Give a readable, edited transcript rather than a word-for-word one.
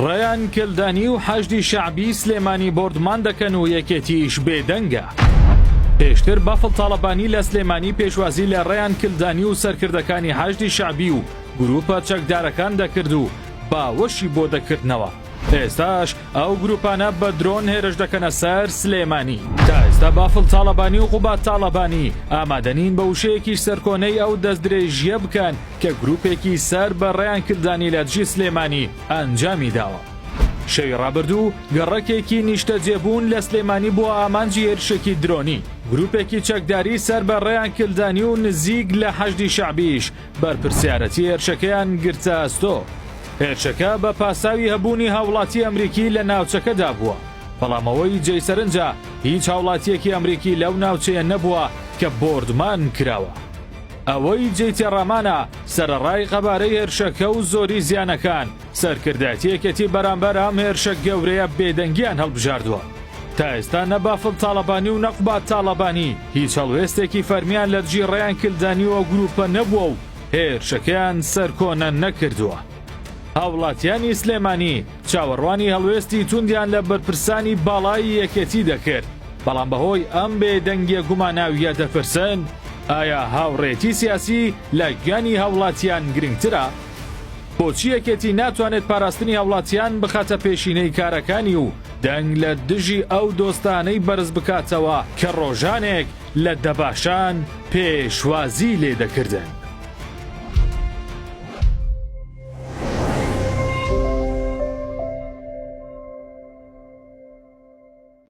ڕێیان کلدانی و حەشدی شەعبی سلێمانی بۆردمان دەکەن و یەکێتیش بێدەنگە. پێشتر بەفڵ تاڵەبانی لە سلێمانی پێشوازی لە ڕێیان کلدانی و سەرکردەکانی حەشدی شەعبی و گروپە چەکدارەکان دەکرد و باوەشی بۆ دەکردنەوە. ئێستاش ئەو گروپانە بە درۆن هێرش دەکەنە سەر سلێمانی. تا ئێستا بافڵ تاڵەبانی و قوبات تاڵەبانی ئامادەنین بە وشەیەکی سەرکۆنەی ئەو دەستدرێژیە بکەن کە گروپێکی سەر بە ڕێیان کلدانی لە دژی سلێمانی ئەنجامی داوە. شەوی ڕابردوو گەڕەکێکی نیشتە جێبوون لە سلێمانی بۆ ئامانجی هێرشێکی درۆنی. گروپێکی چەکداری سەر بە ڕێیان کلدانی و نزیک لە حەشدی شەعبیش بەرپرسیارەتی هێرشەکەیان گرتە ئەستۆ. هێرشەکە بە پاساوی هەبوونی هاوڵاتی ئەمریکی لە ناوچەکەدا بووە، بەڵامەوەی جێسەرنجە هیچ هاوڵاتیەکی ئەمریکی لەو ناوچەیە نەبووە کە بۆردمان کراوە. ئەوەی جێتێڕامانە سەرەڕای قەبارەی هێرشەکە و زۆری زیانەکان سەرکردایەتیەکەتی بەرامبەر ئەم هێرشە گەورەیە بێدەنگیان هەڵبژاردووە. تا ئێستا نە بافڵ تاڵەبانی و نەقوبات تاڵەبانی هیچ هەڵوێستێکی فەرمیان لە دژی ڕێیان کلدانی و گروپە نەبووە و هێرشەکەیان سەرکۆنە نەکردووە. هاوڵاتیانی سلێمانی چاوەڕوانی هەڵوێستی توندیان لە بەرپرسانی باڵای یەکێتی دەکرد، بەڵام بەهۆی ئەم بێدەنگیە گوماناویە دەپرسن ئایا هاوڕێتی سیاسی لە گیانی هاوڵاتیان گرنگترە؟ بۆچی یەکێتی ناتوانێت پاراستنی هاوڵاتیان بخاتە پێشینەی کارەکانی و دەنگ لە دژی ئەو دۆستانەی بەرز بکاتەوە کە ڕۆژانێک لە دەباشان پێشوازی لێ دەکردن؟